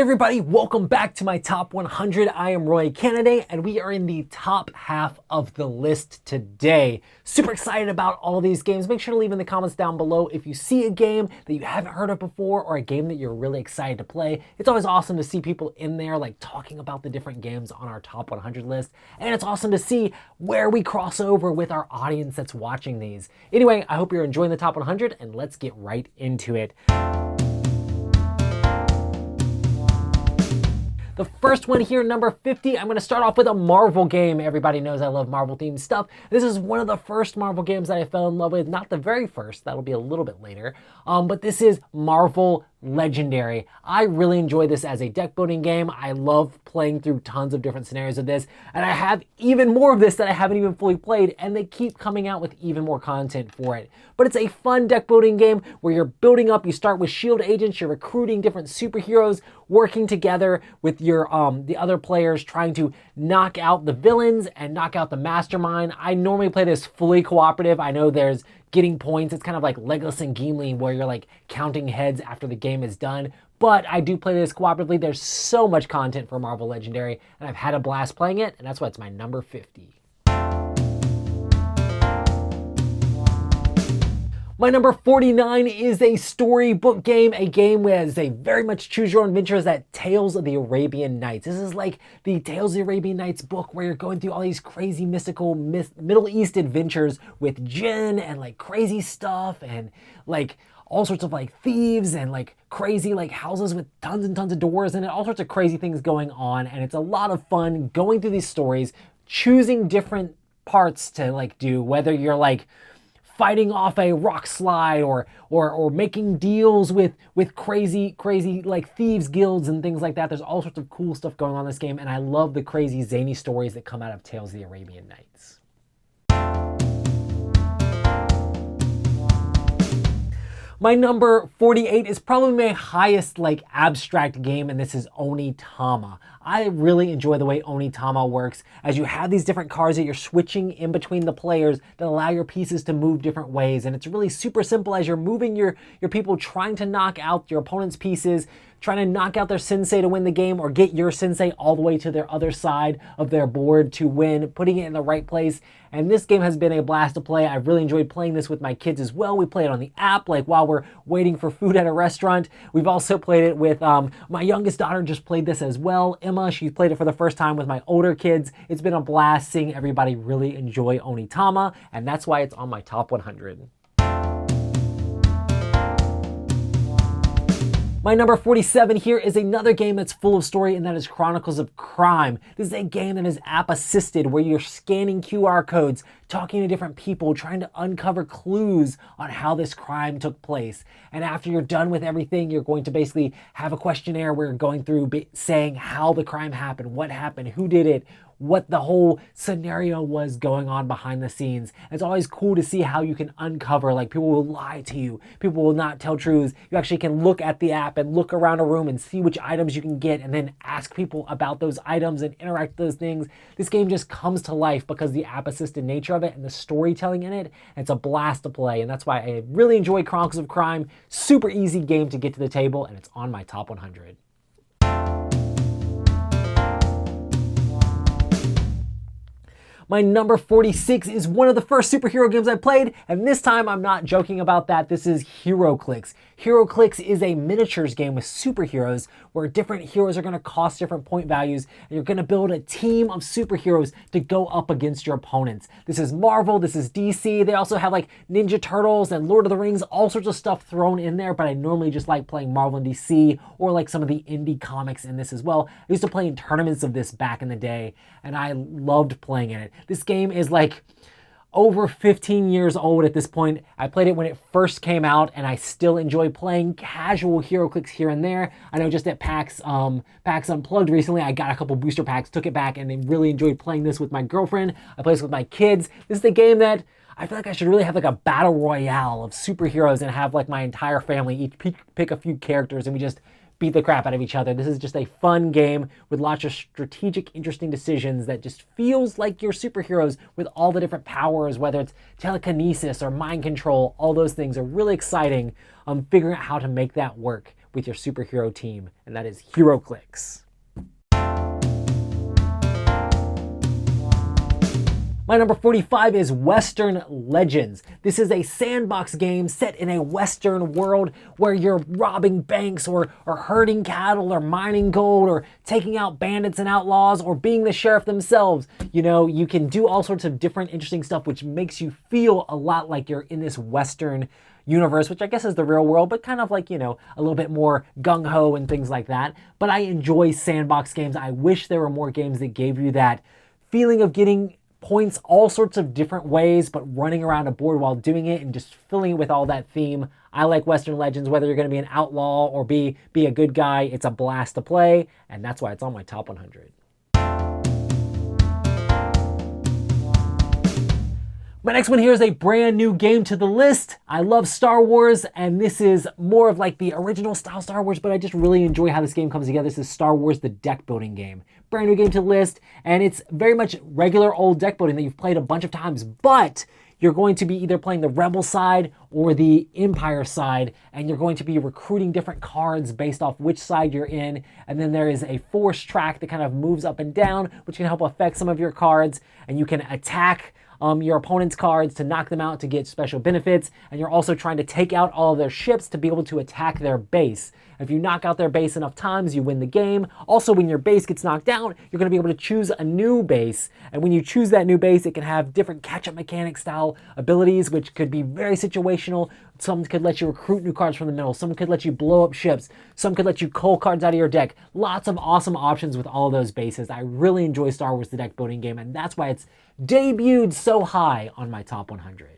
everybody, welcome back to my top 100. I am Roy Cannaday, and we are in the top half of the list today. Super excited about all these games. Make sure to leave in the comments down below if you see a game that you haven't heard of before or a game that you're really excited to play. It's always awesome to see people in there like talking about the different games on our top 100 list, and it's awesome to see where we cross over with our audience that's watching these. Anyway, I hope you're enjoying the top 100, and let's get right into it. The first one here, number 50, I'm going to start off with a Marvel game. Everybody knows I love Marvel-themed stuff. This is one of the first Marvel games that I fell in love with. Not the very first, that'll be a little bit later. But this is Marvel Legendary. I really enjoy this as a deck building game. I love playing through tons of different scenarios of this, and I have even more of this that I haven't even fully played, and they keep coming out with even more content for it. But it's a fun deck building game where you're building up. You start with shield agents, you're recruiting different superheroes, working together with your the other players, trying to knock out the villains and knock out the mastermind. I normally play this fully cooperative. I know there's getting points. It's kind of like Legolas and Gimli where you're like counting heads after the game is done. But I do play this cooperatively. There's so much content for Marvel Legendary, and I've had a blast playing it, and that's why it's my number 50. My number 49 is a storybook game, a game with a very much choose your own adventure as that Tales of the Arabian Nights. This is like the Tales of the Arabian Nights book where you're going through all these crazy mystical Middle East adventures with jinn and like crazy stuff and like all sorts of like thieves and like crazy like houses with tons and tons of doors in it, all sorts of crazy things going on. And it's a lot of fun going through these stories, choosing different parts to like do, whether you're like fighting off a rock slide or making deals with crazy like thieves guilds and things like that. There's all sorts of cool stuff going on in this game, and I love the crazy zany stories that come out of Tales of the Arabian Nights. My number 48 is probably my highest like abstract game, and this is Onitama. I really enjoy the way Onitama works, as you have these different cards that you're switching in between the players that allow your pieces to move different ways. And it's really super simple as you're moving your people, trying to knock out your opponent's pieces, trying to knock out their sensei to win the game, or get your sensei all the way to their other side of their board to win, putting it in the right place. And this game has been a blast to play. I've really enjoyed playing this with my kids as well. We play it on the app, like while we're waiting for food at a restaurant. We've also played it with, my youngest daughter just played this as well, Emma. She played it for the first time with my older kids. It's been a blast seeing everybody really enjoy Onitama, and that's why it's on my top 100. My number 47 here is another game that's full of story, and that is Chronicles of Crime. This is a game that is app assisted where you're scanning QR codes, talking to different people, trying to uncover clues on how this crime took place. And after you're done with everything, you're going to basically have a questionnaire where you're going through saying how the crime happened, what happened, who did it, what the whole scenario was going on behind the scenes. It's always cool to see how you can uncover, like people will lie to you, people will not tell truths. You actually can look at the app and look around a room and see which items you can get and then ask people about those items and interact with those things. This game just comes to life because of the app assisted nature of it and the storytelling in it. It's a blast to play, and that's why I really enjoy Chronicles of Crime. Super easy game to get to the table, and it's on my top 100. My number 46 is one of the first superhero games I played, and this time I'm not joking about that. This is Heroclix. Heroclix is a miniatures game with superheroes where different heroes are going to cost different point values, and you're going to build a team of superheroes to go up against your opponents. This is Marvel, this is DC. They also have like Ninja Turtles and Lord of the Rings, all sorts of stuff thrown in there, but I normally just like playing Marvel and DC or like some of the indie comics in this as well. I used to play in tournaments of this back in the day, and I loved playing in it. This game is like over 15 years old at this point. I played it when it first came out, and I still enjoy playing casual Heroclix here and there. I know just at PAX Unplugged recently, I got a couple booster packs, took it back, and they really enjoyed playing this with my girlfriend. I play this with my kids. This is the game that I feel like I should really have like a battle royale of superheroes and have like my entire family each pick a few characters and we just beat the crap out of each other. This is just a fun game with lots of strategic, interesting decisions that just feels like you're superheroes with all the different powers, whether it's telekinesis or mind control. All those things are really exciting. Figuring out how to make that work with your superhero team, and that is Heroclix. My number 45 is Western Legends. This is a sandbox game set in a Western world where you're robbing banks or herding cattle or mining gold or taking out bandits and outlaws or being the sheriff themselves. You know, you can do all sorts of different interesting stuff, which makes you feel a lot like you're in this Western universe, which I guess is the real world, but kind of like, you know, a little bit more gung-ho and things like that. But I enjoy sandbox games. I wish there were more games that gave you that feeling of getting points all sorts of different ways, but running around a board while doing it and just filling it with all that theme. I like Western Legends, whether you're going to be an outlaw or be a good guy. It's a blast to play, and that's why it's on my top 100. My next one here is a brand new game to the list. I love Star Wars, and this is more of like the original style Star Wars, but I just really enjoy how this game comes together. This is Star Wars, the deck building game. Brand new game to the list, and it's very much regular old deck building that you've played a bunch of times, but you're going to be either playing the Rebel side or the Empire side, and you're going to be recruiting different cards based off which side you're in, and then there is a force track that kind of moves up and down, which can help affect some of your cards, and you can attack your opponent's cards to knock them out to get special benefits, and you're also trying to take out all of their ships to be able to attack their base. If you knock out their base enough times, you win the game. Also, when your base gets knocked down, you're going to be able to choose a new base, and when you choose that new base, it can have different catch-up mechanic style abilities, which could be very situational. Some could let you recruit new cards from the middle. Some could let you blow up ships. Some could let you cull cards out of your deck. Lots of awesome options with all of those bases. I really enjoy Star Wars, the deck building game, and that's why it's debuted so high on my top 100.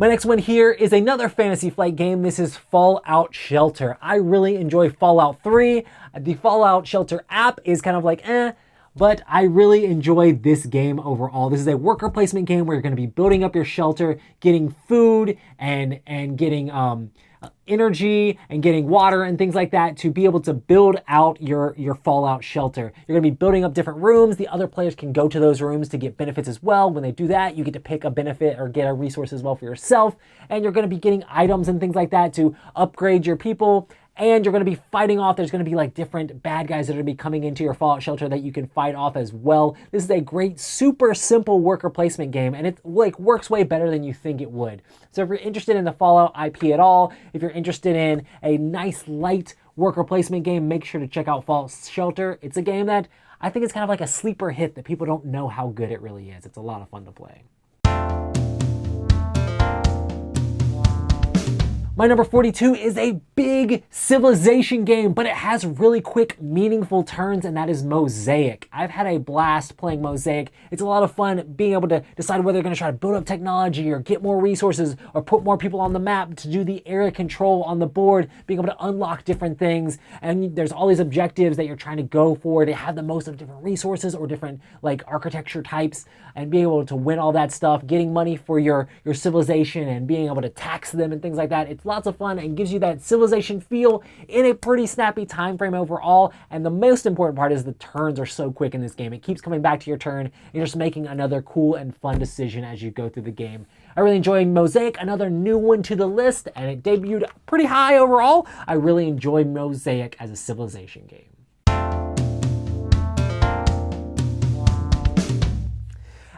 My next one here is another Fantasy Flight game. This is Fallout Shelter. I really enjoy Fallout 3. The Fallout Shelter app is kind of like but I really enjoy this game overall. This is a worker placement game where you're going to be building up your shelter, getting food and getting energy and getting water and things like that to be able to build out your Fallout shelter. You're going to be building up different rooms. The other players can go to those rooms to get benefits as well. When they do that, you get to pick a benefit or get a resource as well for yourself. And you're going to be getting items and things like that to upgrade your people. And you're going to be fighting off, there's going to be like different bad guys that are going to be coming into your Fallout shelter that you can fight off as well. This is a great, super simple worker placement game, and it like works way better than you think it would. So if you're interested in the Fallout IP at all, if you're interested in a nice, light worker placement game, make sure to check out Fallout Shelter. It's a game that I think is kind of like a sleeper hit that people don't know how good it really is. It's a lot of fun to play. My number 42 is a big civilization game, but it has really quick, meaningful turns, and that is Mosaic. I've had a blast playing Mosaic. It's a lot of fun being able to decide whether you're going to try to build up technology or get more resources or put more people on the map to do the area control on the board, being able to unlock different things. And there's all these objectives that you're trying to go for to have the most of different resources or different like architecture types and being able to win all that stuff, getting money for your civilization and being able to tax them and things like that. It's lots of fun and gives you that civilization feel in a pretty snappy time frame overall. And the most important part is the turns are so quick in this game. It keeps coming back to your turn and you're just making another cool and fun decision as you go through the game. I really enjoy Mosaic, another new one to the list, and it debuted pretty high overall. I really enjoy Mosaic as a civilization game.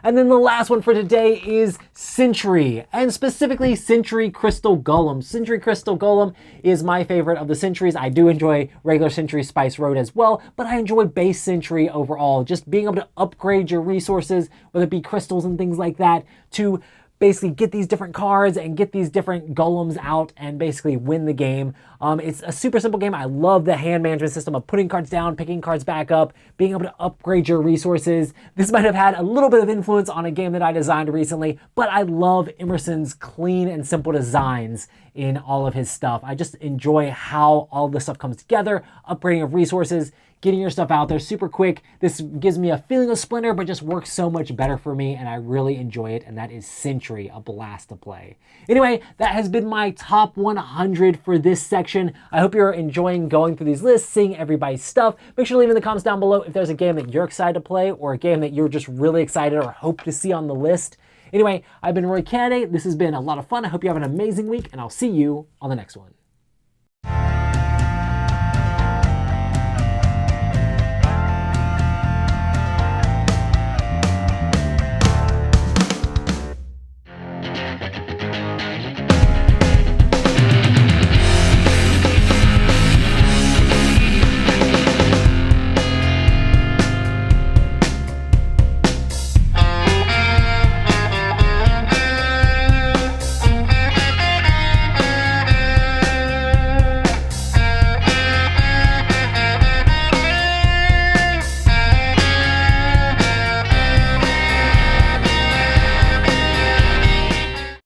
And then the last one for today is Century, and specifically Century Crystal Golem. Century Crystal Golem is my favorite of the Centuries. I do enjoy regular Century Spice Road as well, but I enjoy base Century overall. Just being able to upgrade your resources, whether it be crystals and things like that, to basically get these different cards and get these different golems out and basically win the game. It's a super simple game. I love the hand management system of putting cards down, picking cards back up, being able to upgrade your resources. This might have had a little bit of influence on a game that I designed recently, but I love Emerson's clean and simple designs in all of his stuff. I just enjoy how all this stuff comes together, upgrading of resources, getting your stuff out there super quick. This gives me a feeling of Splinter, but just works so much better for me, and I really enjoy it, and that is Century, a blast to play. Anyway, that has been my top 100 for this section. I hope you're enjoying going through these lists, seeing everybody's stuff. Make sure to leave in the comments down below if there's a game that you're excited to play or a game that you're just really excited or hope to see on the list. Anyway, I've been Roy Cannaday. This has been a lot of fun. I hope you have an amazing week, and I'll see you on the next one.